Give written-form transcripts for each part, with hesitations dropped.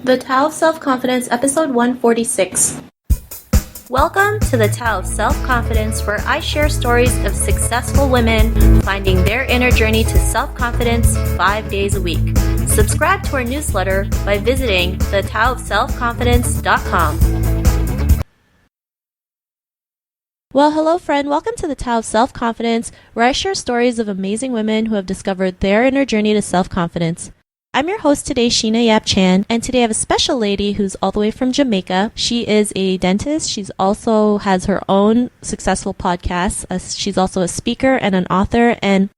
The Tao of Self-Confidence, episode 146. Welcome to the Tao of Self-Confidence, where I share stories of successful women finding their inner journey to self-confidence 5 days a week. Subscribe to our newsletter by visiting thetaoofselfconfidence.com. Well, hello friend, welcome to the Tao of Self-Confidence, where I share stories of amazing women who have discovered their inner journey to self-confidence. I'm your host today, Sheena Yap Chan, and today I have a special lady who's all the way from Jamaica. She is a dentist. She's also has her own successful podcast. She's also a speaker and an author, and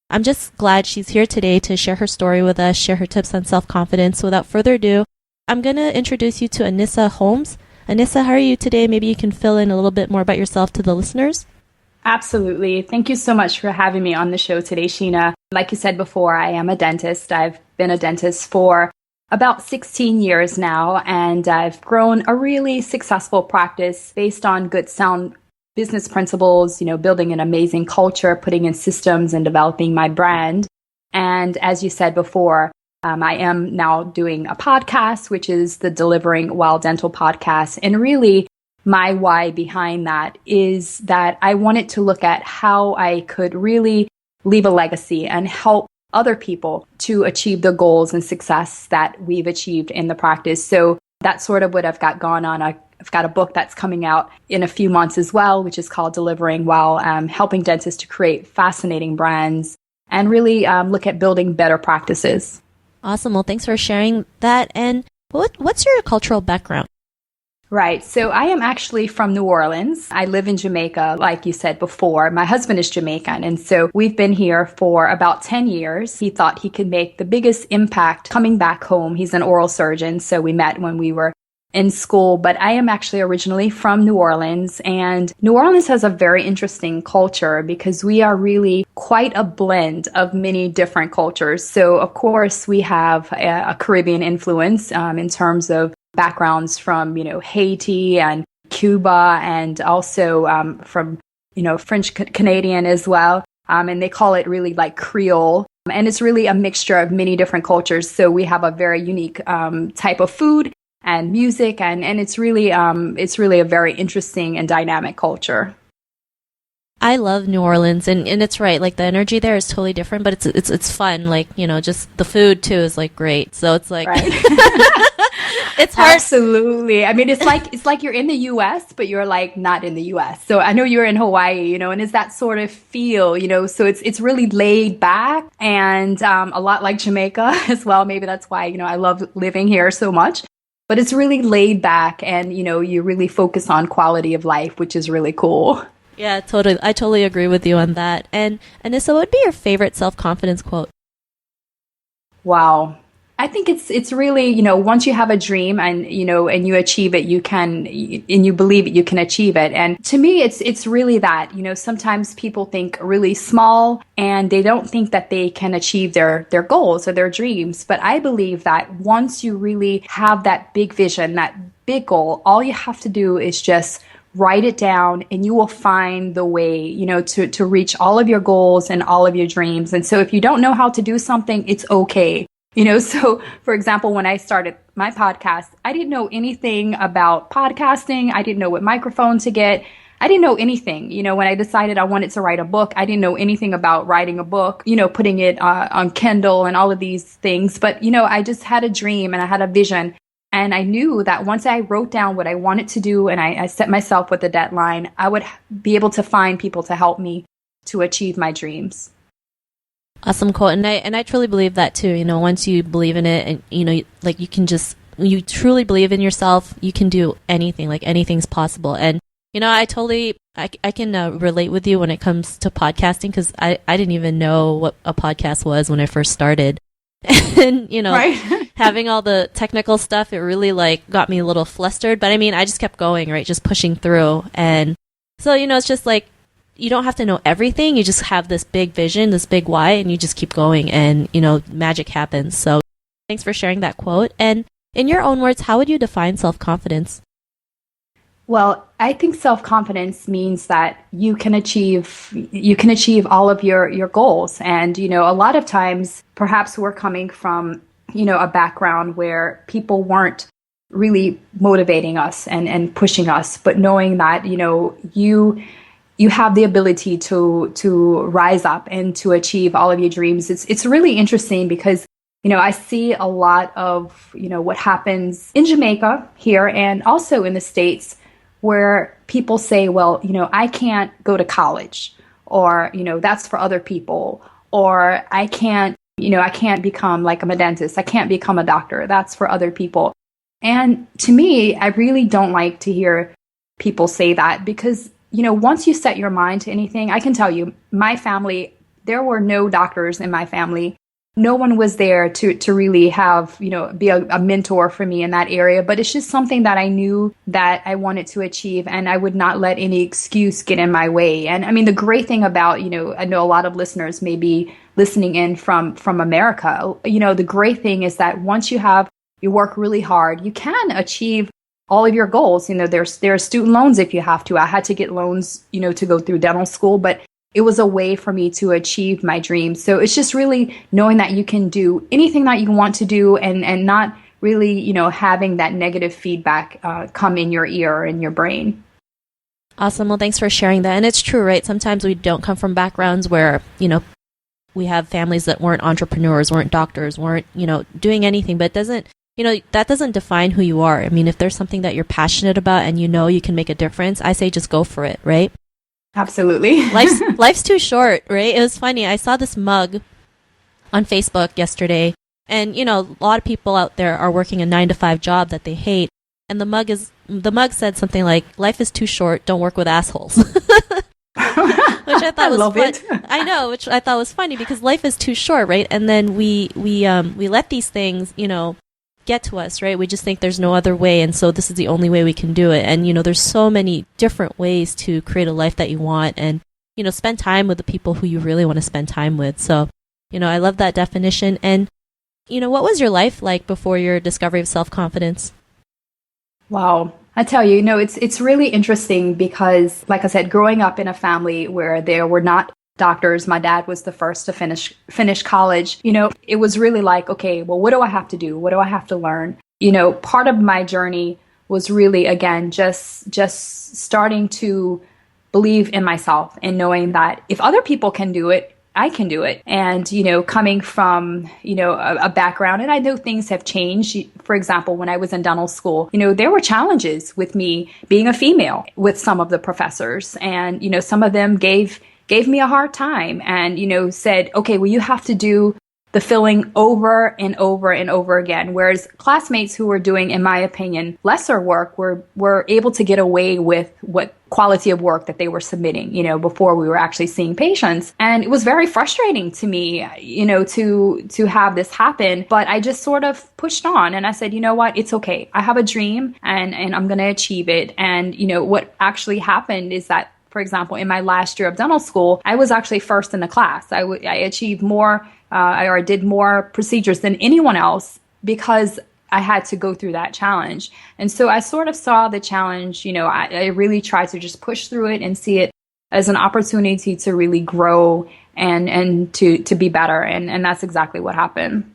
I'm just glad she's here today to share her story with us, share her tips on self-confidence. So without further ado, I'm going to introduce you to Anissa Holmes. Anissa, how are you today? Maybe you can fill in a little bit more about yourself to the listeners. Absolutely. Thank you so much for having me on the show today, Sheena. Like you said before, I am a dentist. I've been a dentist for about 16 years now, and I've grown a really successful practice based on good, sound business principles, building an amazing culture, putting in systems, and developing my brand. And as you said before, I am now doing a podcast, which is the Delivering While Dental podcast. And really, my why behind that is that I wanted to look at how I could really leave a legacy and help other people to achieve the goals and success that we've achieved in the practice. So that's sort of what I've got going on. I've got a book that's coming out in a few months as well, which is called Delivering While, helping dentists to create fascinating brands and really look at building better practices. Awesome. Well, thanks for sharing that. And what's your cultural background? Right. So I am actually from New Orleans. I live in Jamaica, like you said before. My husband is Jamaican. And so we've been here for about 10 years. He thought he could make the biggest impact coming back home. He's an oral surgeon. So we met when we were in school. But I am actually originally from New Orleans. And New Orleans has a very interesting culture because we are really quite a blend of many different cultures. So, of course, we have a Caribbean influence in terms of backgrounds from, Haiti and Cuba, and also from, French Canadian as well. And they call it really like Creole. And it's really a mixture of many different cultures. So we have a very unique type of food and music, and it's really a very interesting and dynamic culture. I love New Orleans, and it's right. Like the energy there is totally different, but it's fun. Like, just the food too is like great. So it's like, right. It's hard. Absolutely. I mean, it's like you're in the U.S., but you're like not in the U.S. So I know you're in Hawaii, and it's that sort of feel, so it's really laid back and a lot like Jamaica as well. Maybe that's why, I love living here so much. But it's really laid back and, you really focus on quality of life, which is really cool. Yeah, totally. I totally agree with you on that. And Anissa, what would be your favorite self-confidence quote? Wow. I think it's really, once you have a dream and, and you achieve it, and you believe it, you can achieve it. And to me, it's really that, sometimes people think really small and they don't think that they can achieve their goals or their dreams. But I believe that once you really have that big vision, that big goal, all you have to do is just write it down and you will find the way, to reach all of your goals and all of your dreams. And so if you don't know how to do something, it's okay. So for example, when I started my podcast, I didn't know anything about podcasting. I didn't know what microphone to get. I didn't know anything. When I decided I wanted to write a book, I didn't know anything about writing a book, putting it on Kindle and all of these things. But, I just had a dream and I had a vision. And I knew that once I wrote down what I wanted to do and I set myself with a deadline, I would be able to find people to help me to achieve my dreams. Awesome quote. And I truly believe that too. Once you believe in it and, like you truly believe in yourself, you can do anything, like anything's possible. And, I can relate with you when it comes to podcasting because I didn't even know what a podcast was when I first started. And, right. Having all the technical stuff, it really like got me a little flustered. But I mean, I just kept going, right? Just pushing through. And so, it's just like, you don't have to know everything. You just have this big vision, this big why, and you just keep going and, magic happens. So thanks for sharing that quote. And in your own words, how would you define self-confidence? Well, I think self-confidence means that you can achieve all of your goals. And, a lot of times perhaps we're coming from a background where people weren't really motivating us and pushing us, but knowing that, you have the ability to rise up and to achieve all of your dreams. It's really interesting because, I see a lot of, what happens in Jamaica here and also in the States where people say, well, I can't go to college, or, that's for other people, or I can't become like I'm a dentist. I can't become a doctor. That's for other people. And to me, I really don't like to hear people say that because, once you set your mind to anything, I can tell you, my family, there were no doctors in my family. No one was there to really have, be a mentor for me in that area. But it's just something that I knew that I wanted to achieve, and I would not let any excuse get in my way. And I mean, the great thing about, I know a lot of listeners may be listening in from America. The great thing is that once you work really hard, you can achieve all of your goals. There are student loans if you have to. I had to get loans, to go through dental school, but it was a way for me to achieve my dreams. So it's just really knowing that you can do anything that you want to do and not really, having that negative feedback come in your ear or in your brain. Awesome. Well, thanks for sharing that. And it's true, right? Sometimes we don't come from backgrounds where, we have families that weren't entrepreneurs, weren't doctors, weren't, doing anything, but it doesn't, that doesn't define who you are. I mean, if there's something that you're passionate about and you can make a difference, I say just go for it, right? Absolutely. Life's too short, right? It was funny. I saw this mug on Facebook yesterday, and a lot of people out there are working a 9-to-5 job that they hate, and the mug said something like, "Life is too short. Don't work with assholes." Which I thought was fun. I know, which I thought was funny because life is too short, right? And then we let these things, get to us, right? We just think there's no other way, and so this is the only way we can do it. And there's so many different ways to create a life that you want, and spend time with the people who you really want to spend time with. So I love that definition. And what was your life like before your discovery of self-confidence? Wow, I tell you, it's really interesting because, like I said, growing up in a family where there were not doctors, my dad was the first to finish college. It was really like, okay, well, what do I have to do? What do I have to learn? Part of my journey was really, again, just starting to believe in myself and knowing that if other people can do it, I can do it. And, coming from, a background, and I know things have changed. For example, when I was in dental school, there were challenges with me being a female with some of the professors. And, some of them gave me a hard time and, said, okay, well, you have to do the filling over and over and over again. Whereas classmates who were doing, in my opinion, lesser work were able to get away with what quality of work that they were submitting, before we were actually seeing patients. And it was very frustrating to me, to have this happen. But I just sort of pushed on and I said, you know what, it's okay. I have a dream and I'm going to achieve it. And, what actually happened is that, for example, in my last year of dental school, I was actually first in the class. I achieved more, or did more procedures than anyone else because I had to go through that challenge. And so I sort of saw the challenge, I really tried to just push through it and see it as an opportunity to really grow and to be better. And that's exactly what happened.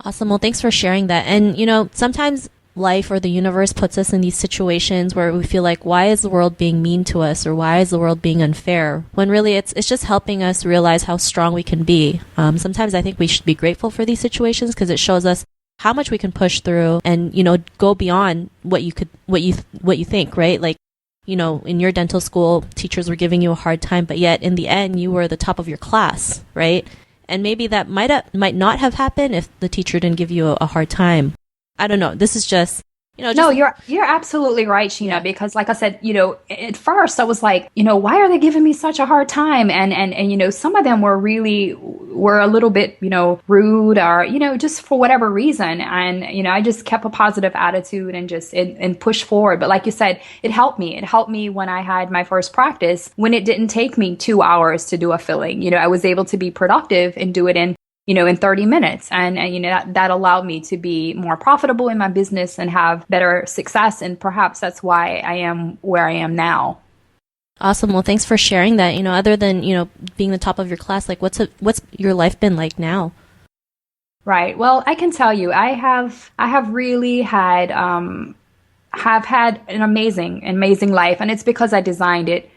Awesome. Well, thanks for sharing that. And, sometimes life or the universe puts us in these situations where we feel like, why is the world being mean to us, or why is the world being unfair? When really it's just helping us realize how strong we can be. Sometimes I think we should be grateful for these situations because it shows us how much we can push through and, go beyond what you think, right? Like, in your dental school, teachers were giving you a hard time, but yet in the end, you were the top of your class, right? And maybe that might not have happened if the teacher didn't give you a hard time. I don't know. This is just, No, you're absolutely right, Sheena, yeah. Because like I said, at first I was like, why are they giving me such a hard time? And some of them were a little bit, rude or, just for whatever reason. And, I just kept a positive attitude and just and pushed forward. But like you said, it helped me. It helped me when I had my first practice, when it didn't take me 2 hours to do a filling. I was able to be productive and do it in 30 minutes. And that allowed me to be more profitable in my business and have better success. And perhaps that's why I am where I am now. Awesome. Well, thanks for sharing that. Other than, being the top of your class, like what's your life been like now? Right. Well, I can tell you, I have really have had an amazing life, and it's because I designed it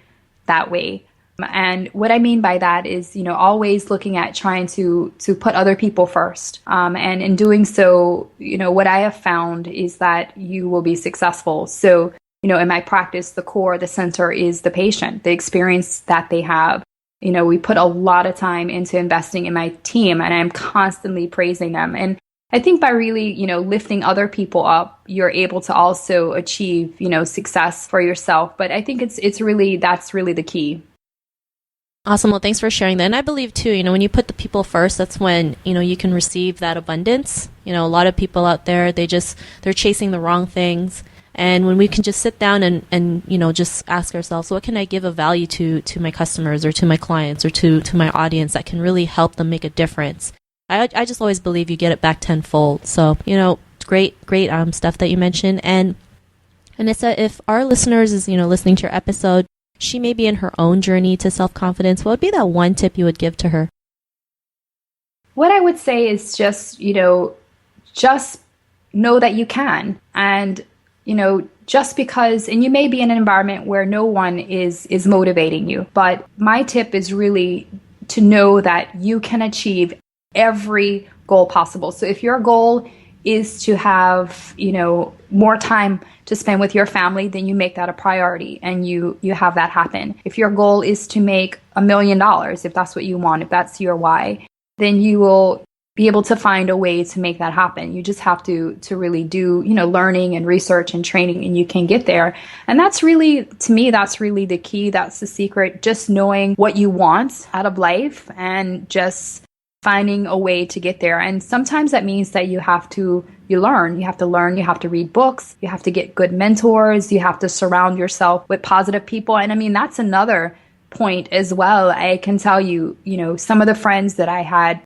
that way. And what I mean by that is, always looking at trying to put other people first. And in doing so, what I have found is that you will be successful. So, in my practice, the core, the center is the patient, the experience that they have. We put a lot of time into investing in my team, and I'm constantly praising them. And I think by really, lifting other people up, you're able to also achieve, success for yourself. But I think that's really the key. Awesome. Well, thanks for sharing that. And I believe too, when you put the people first, that's when, you can receive that abundance. A lot of people out there, they're chasing the wrong things. And when we can just sit down and just ask ourselves, what can I give of value to my customers or to my clients or to my audience that can really help them make a difference? I just always believe you get it back tenfold. So, great stuff that you mentioned. And Anissa, if our listeners is, listening to your episode, she may be in her own journey to self-confidence, what would be that one tip you would give to her? What I would say is just know that you can. And, just because, and you may be in an environment where no one is motivating you, but my tip is really to know that you can achieve every goal possible. So if your goal is to have, more time to spend with your family, then you make that a priority and you have that happen. If your goal is to make $1 million, if that's what you want, if that's your why, then you will be able to find a way to make that happen. You just have to really do, learning and research and training, and you can get there. And that's really, to me, that's really the key. That's the secret. Just knowing what you want out of life and just finding a way to get there. And sometimes that means that you have to learn, you have to read books, you have to get good mentors, you have to surround yourself with positive people. And I mean, that's another point as well. I can tell you, some of the friends that I had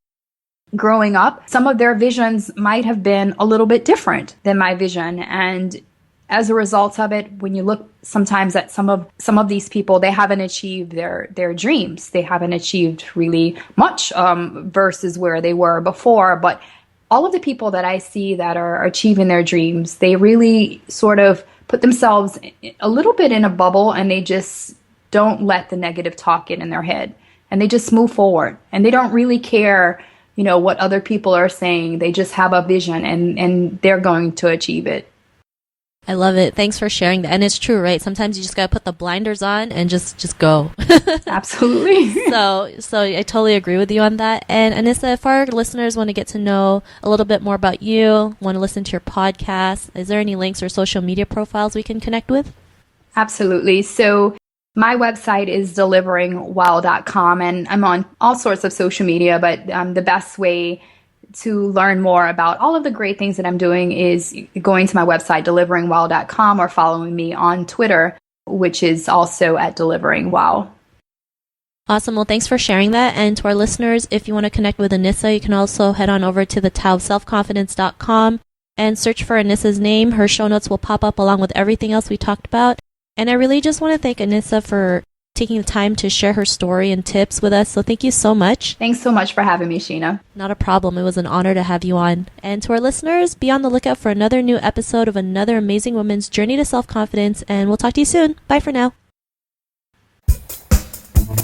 growing up, some of their visions might have been a little bit different than my vision. And as a result of it, when you look sometimes at some of these people, they haven't achieved their dreams. They haven't achieved really much versus where they were before. But all of the people that I see that are achieving their dreams, they really sort of put themselves a little bit in a bubble, and they just don't let the negative talk get in their head. And they just move forward, and they don't really care, what other people are saying. They just have a vision, and they're going to achieve it. I love it. Thanks for sharing that. And it's true, right? Sometimes you just got to put the blinders on and just go. Absolutely. So I totally agree with you on that. And Anissa, if our listeners want to get to know a little bit more about you, want to listen to your podcast, is there any links or social media profiles we can connect with? Absolutely. So my website is deliveringwell.com, and I'm on all sorts of social media, but the best way to learn more about all of the great things that I'm doing is going to my website, deliveringwell.com, or following me on Twitter, which is also at deliveringwell. Awesome. Well, thanks for sharing that. And to our listeners, if you want to connect with Anissa, you can also head on over to the taoofselfconfidence.com and search for Anissa's name. Her show notes will pop up along with everything else we talked about. And I really just want to thank Anissa for taking the time to share her story and tips with us. So thank you so much. Thanks so much for having me, Sheena. Not a problem. It was an honor to have you on. And to our listeners, be on the lookout for another new episode of another amazing woman's journey to self-confidence. And we'll talk to you soon. Bye for now.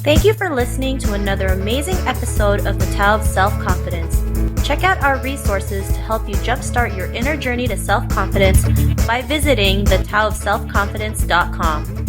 Thank you for listening to another amazing episode of the Tao of Self-Confidence. Check out our resources to help you jumpstart your inner journey to self-confidence by visiting thetaoofselfconfidence.com.